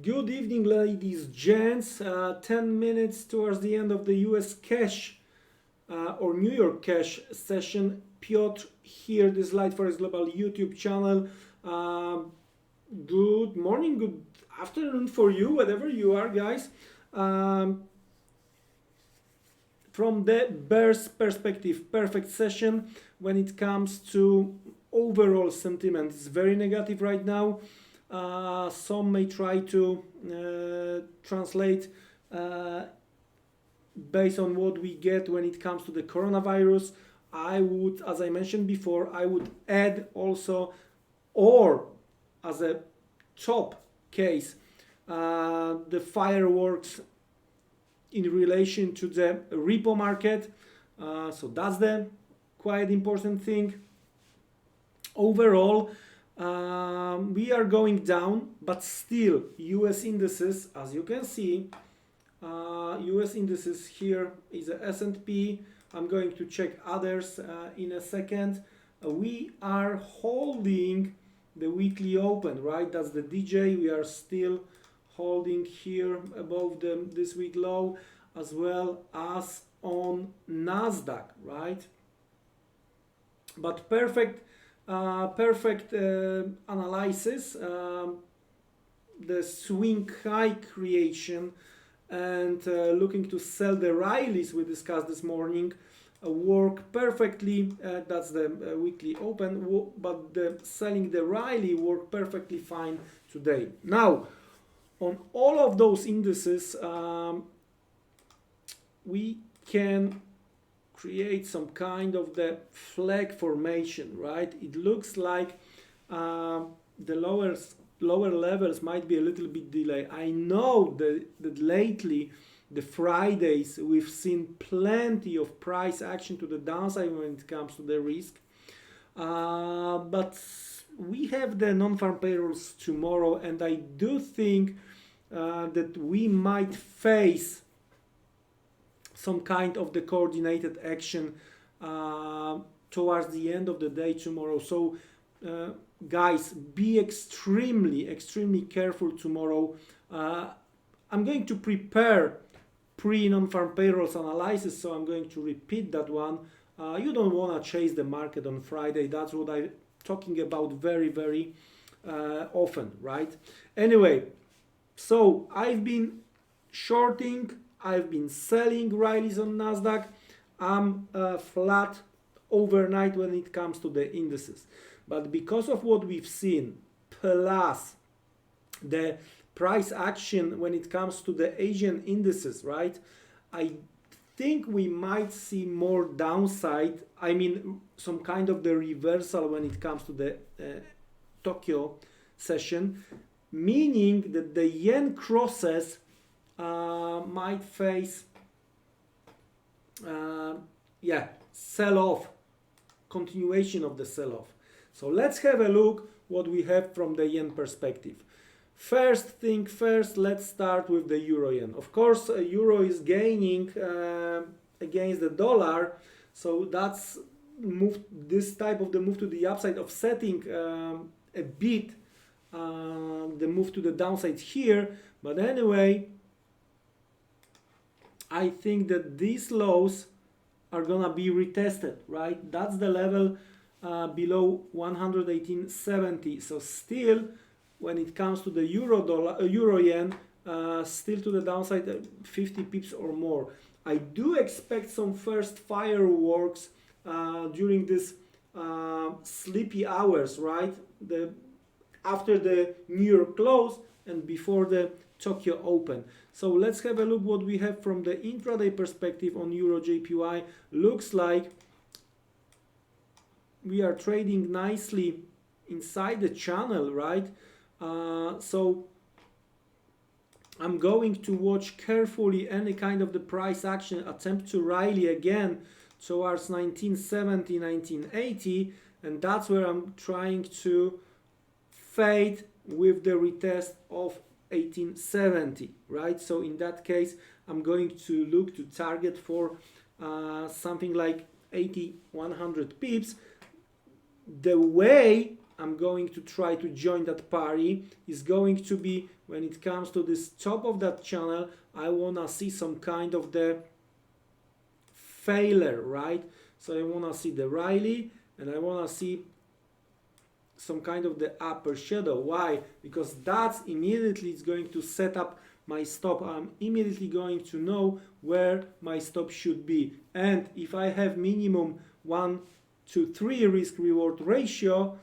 Good evening, ladies, gents. 10 minutes towards the end of the US cash or New York cash session. Piotr here, this Light Forex Global YouTube channel. Good morning, good afternoon for you, wherever you are, guys. From the bears perspective, perfect session when it comes to overall sentiment. It's very negative right now. Some may try to translate based on what we get when it comes to the coronavirus. I would, as I mentioned before, I would add also, or as a top case, the fireworks in relation to the repo market. So that's the quite important thing. Overall, we are going down, but still US indices, as you can see, US indices here is a S&P. I'm going to check others in a second. We are holding the weekly open, right? That's the DJ. We are still holding here above this week low, as well as on Nasdaq, right? But perfect analysis, the swing high creation and looking to sell the rallies we discussed this morning work perfectly. That's the weekly open, but the selling the rally work perfectly fine today. Now, on all of those indices, we can create some kind of the flag formation, right? It looks like the lower levels might be a little bit delayed. I know that lately, the Fridays, we've seen plenty of price action to the downside when it comes to the risk. But we have the non-farm payrolls tomorrow, and I do think that we might face some kind of the coordinated action towards the end of the day tomorrow. So guys, be extremely careful tomorrow. I'm going to prepare pre-non-farm payrolls analysis, so I'm going to repeat that one. You don't want to chase the market on Friday. That's what I'm talking about very often, right? Anyway, so I've been shorting, I've been selling rallies on Nasdaq. I'm flat overnight when it comes to the indices. But because of what we've seen, plus the price action when it comes to the Asian indices, right? I think we might see more downside. I mean, some kind of the reversal when it comes to the Tokyo session, meaning that the yen crosses might face sell-off, continuation of the sell-off. So let's have a look what we have from the yen perspective. First thing first, let's start with the euro yen. Of course, euro is gaining against the dollar, so that's this type of the move to the upside, offsetting a bit the move to the downside here. But anyway, I think that these lows are gonna be retested, right? That's the level below 118.70. So still, when it comes to the euro yen, still to the downside, 50 pips or more. I do expect some first fireworks during this sleepy hours, right? After the New York close and before the Tokyo open. So let's have a look what we have from the intraday perspective on EURJPY. Looks like we are trading nicely inside the channel, right? So I'm going to watch carefully any kind of the price action attempt to rally again towards 1970, 1980, and that's where I'm trying to fade with the retest of 1870, right? So in that case, I'm going to look to target for something like 80, 100 pips. The way I'm going to try to join that party is going to be when it comes to this top of that channel. I wanna see some kind of the failure, right? So I wanna see the rally, and I wanna see some kind of the upper shadow. Why? Because that's immediately it's going to set up my stop. I'm immediately going to know where my stop should be. And if I have minimum 1 to 3 risk reward ratio,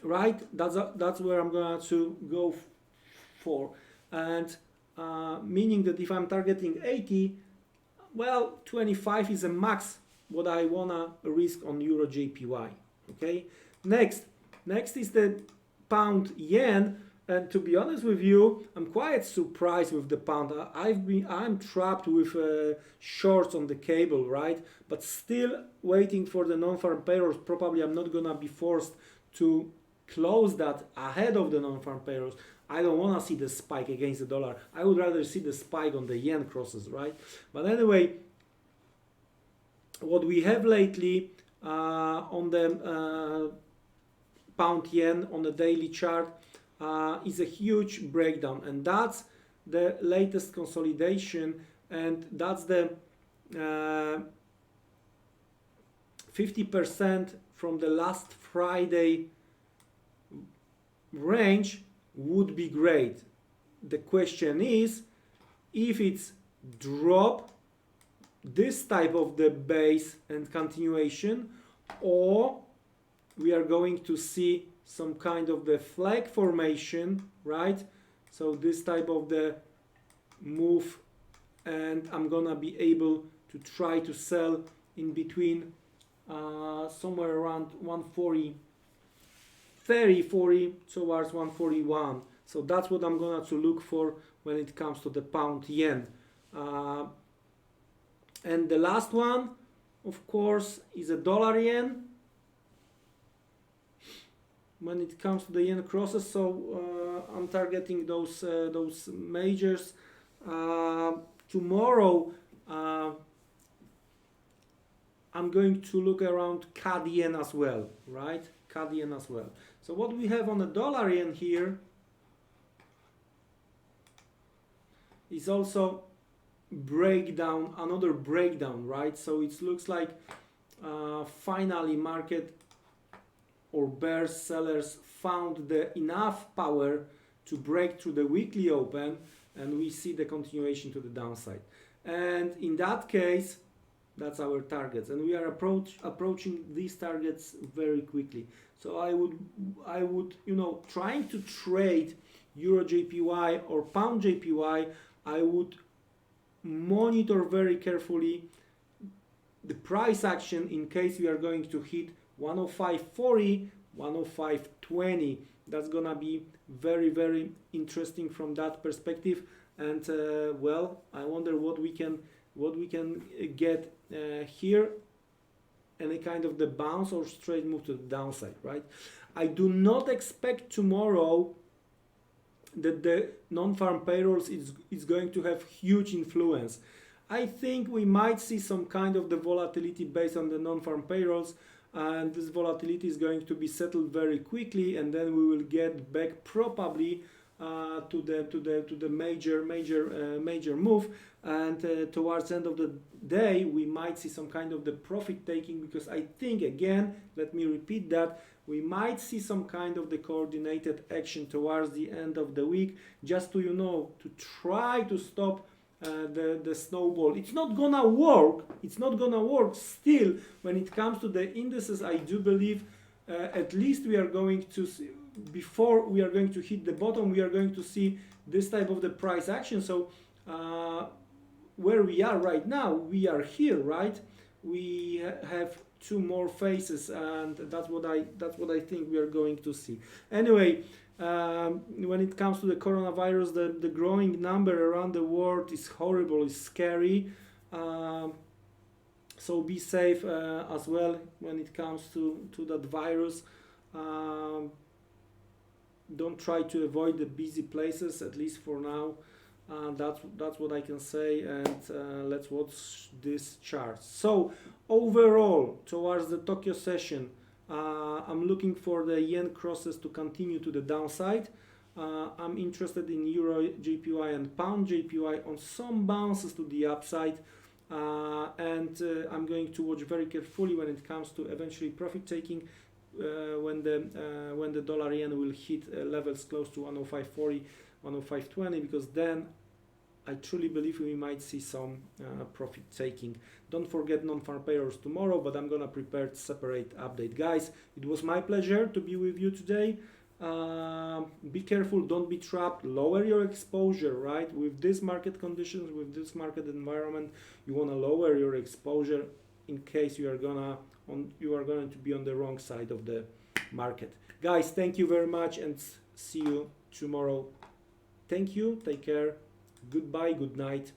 right, that's where I'm going to go for. And meaning that if I'm targeting 80, well, 25 is a max what I wanna risk on EURJPY. Okay, next is the pound yen, and to be honest with you, I'm quite surprised with the pound. I'm trapped with shorts on the cable, right? But still waiting for the non-farm payrolls. Probably I'm not gonna be forced to close that ahead of the non-farm payrolls. I don't want to see the spike against the dollar. I would rather see the spike on the yen crosses, right? But anyway, what we have lately on the pound yen on the daily chart is a huge breakdown, and that's the latest consolidation, and that's the 50% from the last Friday range would be great. The question is if it's drop this type of the base and continuation, or we are going to see some kind of the flag formation, right? So this type of the move, and I'm gonna be able to try to sell in between somewhere around 140, 40 towards 141. So that's what I'm gonna to look for when it comes to the pound yen. And the last one, of course, is a dollar yen. When it comes to the yen crosses, so I'm targeting those majors. Tomorrow, I'm going to look around CAD yen as well, right? CAD yen as well. So what we have on the dollar yen here is also another breakdown, right? So it looks like finally market or bears sellers found the enough power to break through the weekly open, and we see the continuation to the downside. And in that case, that's our targets, and we are approaching these targets very quickly. So I would, trying to trade EURJPY or pound JPY, I would monitor very carefully the price action in case we are going to hit 105.40, 105.20. That's gonna be very, very interesting from that perspective. And well, I wonder what we can get here. Any kind of the bounce or straight move to the downside, right? I do not expect tomorrow that the non-farm payrolls is going to have huge influence. I think we might see some kind of the volatility based on the non-farm payrolls, and this volatility is going to be settled very quickly, and then we will get back probably to the major move, and towards the end of the day we might see some kind of the profit taking, because I think, again, let me repeat that, we might see some kind of the coordinated action towards the end of the week, just to to try to stop the snowball. It's not gonna work. It's not gonna work. Still, when it comes to the indices, I do believe at least we are going to see, before we are going to hit the bottom, we are going to see this type of the price action. So where we are right now, we are here, right? We have two more phases, and that's what I think we are going to see. Anyway, when it comes to the coronavirus, the growing number around the world is horrible, is scary. So be safe as well when it comes to that virus. Don't try to avoid the busy places, at least for now. That's what I can say, and let's watch this chart. So overall, towards the Tokyo session, I'm looking for the yen crosses to continue to the downside. I'm interested in EURJPY and pound JPY on some bounces to the upside, and I'm going to watch very carefully when it comes to eventually profit taking when the dollar yen will hit levels close to 105.40, 105.20, because then I truly believe we might see some profit taking. Don't forget non-farm payrolls tomorrow, but I'm gonna prepare a separate update. Guys, it was my pleasure to be with you today. Be careful, don't be trapped, lower your exposure, right? With these market conditions, with this market environment, you wanna lower your exposure in case you are going to be on the wrong side of the market. Guys, thank you very much and see you tomorrow. Thank you, take care. Goodbye, good night.